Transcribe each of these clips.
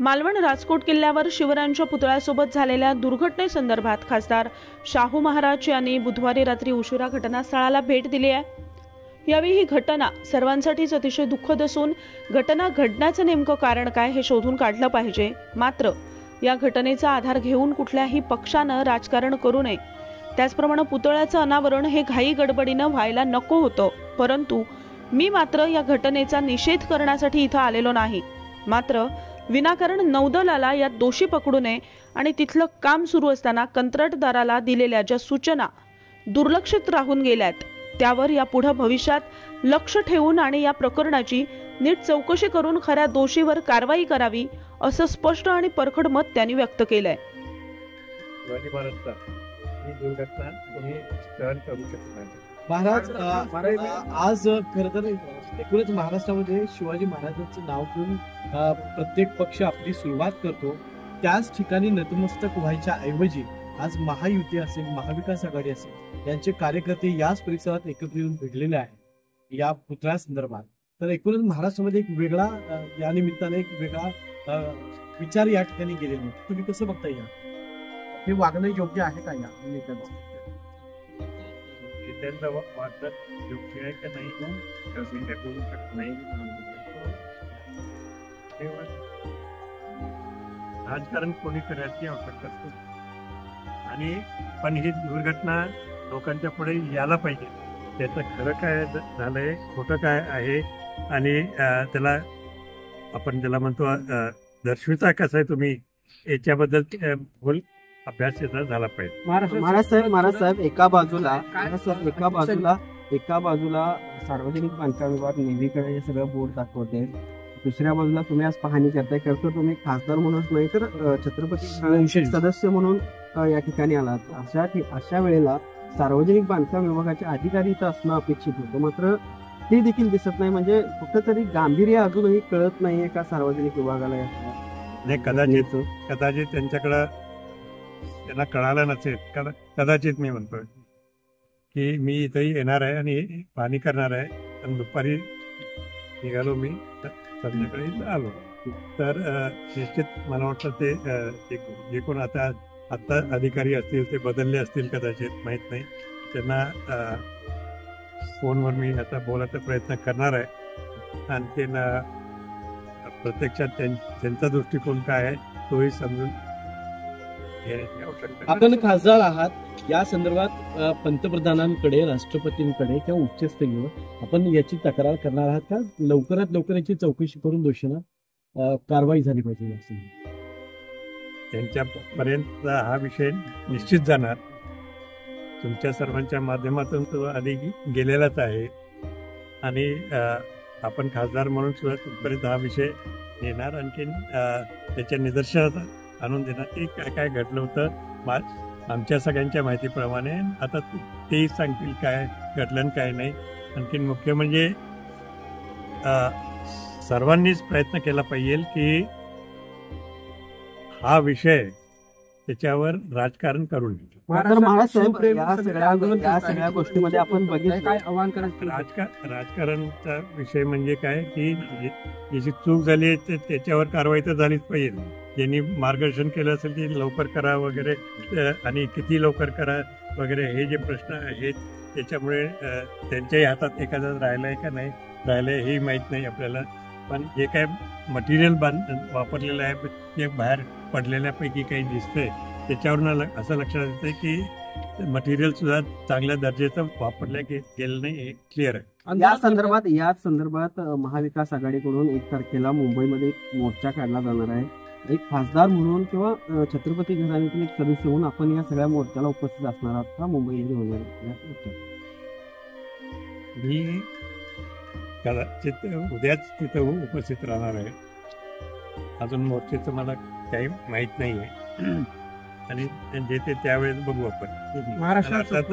मालवण राजकोट किल्ल्यावर शिवरायांच्या पुतळ्यासोबत झालेल्या दुर्घटनेसंदर्भात खासदार शाहू महाराज यांनी बुधवारी रात्री उशिरा घटनास्थळाला भेट दिली आहे। यावेळी ही घटना सर्वांसाठीच अतिशय दुःखद असून घटना घडण्याचं नेमकं कारण काय हे शोधून काढलं पाहिजे। मात्र या घटनेचा आधार घेऊन कुठल्याही पक्षानं राजकारण करू नये। त्याचप्रमाणे पुतळ्याचं अनावरण हे घाई गडबडीनं व्हायला नको होतं, परंतु मी मात्र या घटनेचा निषेध करण्यासाठी इथं आलेलो नाही। मात्र विनाकारण नौदलाला यात दोषी पकडू नये आणि तिथलं काम सुरू असताना कंत्राटदाराला दिलेल्या ज्या सूचना दुर्लक्षित राहून गेल्यात त्यावर यापुढे भविष्यात लक्ष ठेवून आणि या प्रकरणाची नीट चौकशी करून खऱ्या दोषीवर कारवाई करावी असं स्पष्ट आणि परखड मत त्यांनी व्यक्त केलंय। महाराज आज खरं तर एकूणच महाराष्ट्रामध्ये शिवाजी महाराजांचं नाव घेऊन प्रत्येक पक्ष आपली सुरुवात करतो। त्याच ठिकाणी नतमस्तक व्हायच्या ऐवजी आज महायुती असेल, महाविकास आघाडी असेल यांचे कार्यकर्ते याच परिसरात एकत्र येऊन भेटलेले आहेत या पुतळ्या संदर्भात। तर एकूणच महाराष्ट्रामध्ये एक वेगळा या निमित्ताने एक वेगळा विचार या ठिकाणी गेलेले। तुम्ही कसं बघता या हे वागणं योग्य आहे का या नेत्यांचं? वाटत योग्य आहे का नाही राजकारण कोणी करायची आवश्यकता असते आणि पण ही दुर्घटना लोकांच्या पुढे यायला पाहिजे। त्याचं खरं काय झालंय, खोटं काय आहे आणि त्याला आपण ज्याला म्हणतो दर्शविता कसं आहे तुम्ही याच्याबद्दल बोल अभ्यास याचा झाला पाहिजे। महाराज साहेब एका बाजूला सार्वजनिक बांधकाम विभाग नेहमीकडे हे सगळं बोर्ड दाखवते, दुसऱ्या बाजूला तुम्ही आज पाहणी करताय। करतो तुम्ही खासदार म्हणूनच नाही तर छत्रपती सदस्य म्हणून या ठिकाणी आलात। अशा वेळेला सार्वजनिक बांधकाम विभागाचे अधिकारी इथं असणं अपेक्षित होतं, मात्र ते देखील दिसत नाही। म्हणजे कुठंतरी गांभीर्य अजूनही कळत नाहीये का सार्वजनिक विभागाला? नाही, कदाचित त्यांच्याकडं त्यांना कळालं नसेल। कदाचित मी म्हणतोय की मी इथंही येणार आहे आणि पाहणी करणार आहे आणि दुपारी निघालो, मी संध्याकाळी आलो। तर निश्चित मला वाटतं ते जे कोण आता अधिकारी असतील ते बदलले असतील कदाचित, माहीत नाही। त्यांना फोनवर मी आता बोलायचा प्रयत्न करणार आहे आणि त्यांना प्रत्यक्षात त्यांचा दृष्टिकोन काय आहे तोही समजून घेण्याची आवश्यकता। आपण खासदार आहात, या संदर्भात पंतप्रधानांकडे, राष्ट्रपतींकडे किंवा उच्चस्तरीय आपण याची तक्रार करणार आहात का? लवकरात लवकर याची चौकशी करून दोषींना कारवाई झाली पाहिजे असं त्यांच्यापर्यंत हा विषय निश्चित जाणार। तुमच्या सर्वांच्या माध्यमातून तो आधी गेलेलाच आहे आणि आपण खासदार म्हणून सुद्धा तिथपर्यंत हा विषय नेणार, आणखीन त्याच्या निदर्शनात आणून देणार की काय काय घडलं होतं आमच्या सगळ्यांच्या माहितीप्रमाणे। आता तेही सांगतील काय घडलं आणि काय नाही। आणखीन मुख्य म्हणजे सर्वांनीच प्रयत्न केला पाहिजे की हा विषय त्याच्यावर राजकारण करून सगळ्या गोष्टीमध्ये आपण बघितलं काय आव्हान राजकारणचा विषय म्हणजे काय की जी चूक झाली त्याच्यावर कारवाई तर झालीच पाहिजे। ज्यांनी मार्गदर्शन केलं असेल ते लवकर करा वगैरे आणि किती लवकर करा वगैरे हे जे प्रश्न आहेत त्याच्यामुळे त्यांच्याही हातात एखादा राहिलाय का नाही राहिलंय हे माहीत नाही आपल्याला। पण जे काय मटेरियल वापरलेलं आहे ते बाहेर पडलेल्यापैकी काही दिसतंय, त्याच्यावरून असं लक्षात येतं की मटेरियल सुद्धा चांगल्या दर्जाचं वापरलं गेलं नाही, हे क्लिअर आहे। याच संदर्भात महाविकास आघाडीकडून 1 तारखेला मुंबईमध्ये एक मोर्चा काढला जाणार आहे। एक खासदार म्हणून किंवा छत्रपती घराण्यातील एक सदस्य म्हणून आपण या सगळ्या मोर्चाला उपस्थित असणार आहात का? मुंबईमध्ये होणार मी कदाचित उद्याच तिथं उपस्थित राहणार आहे। अजून मोर्चेचं मला काही माहीत नाही आहे आणि जे ते त्यावेळेस बघू आपण। महाराष्ट्रात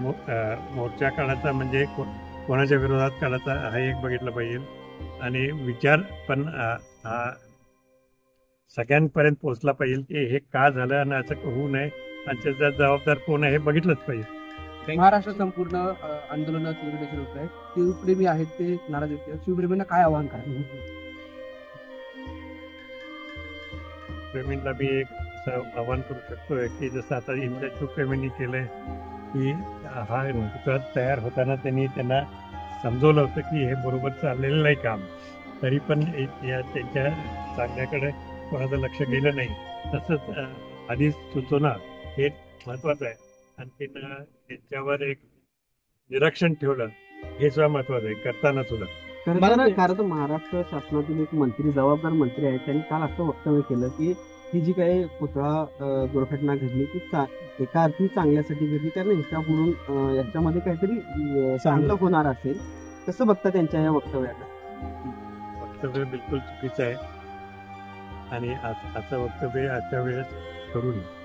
मोर्चा काढायचा म्हणजे कोणाच्या विरोधात काढायचा हा एक बघितलं पाहिजे आणि विचार पण हा सगळ्यांपर्यंत पोहोचला पाहिजे की हे का झालं आणि असं होऊ नये आणि त्याचा जबाबदार कोण आहे हे बघितलंच पाहिजे। महाराष्ट्रात संपूर्ण आंदोलन तीव्र देखील होत आहे, शिवप्रेमी आहेत ते नाराज होते, शिवप्रेमींना काय आव्हान काय? शिवप्रेमींना मी एक असं आवाहन करू शकतोय की जसं आता इथल्या शिवप्रेमींनी केलंय की हा पुतळा तयार होताना त्यांना समजवलं होतं की हे बरोबर चाललेलं नाही काम, तरी पण या त्यांच्या सांगण्याकडे कोणाचं लक्ष गेलं नाही. तसंच आधीच सुचवणं हे महत्वाचं आहे. आणखीन त्यांच्यावर एक निरीक्षण ठेवलं हे सुद्धा महत्वाचं आहे करताना सुद्धा. खरं तर महाराष्ट्र शासनातील एक मंत्री, जबाबदार मंत्री आहेत, त्यांनी काल असं वक्तव्य केलं की ही जी काही पुतळा दुर्घटना घडली ती एका अर्थी चांगल्यासाठी घडली, कारण ह्याच्याकडून याच्यामध्ये काहीतरी चांगलं होणार असेल. कसं बघता त्यांच्या या वक्तव्याला? वक्तव्य बिलकुल चुकीचं आहे आणि असं वक्तव्य अशा वेळेस करू नये.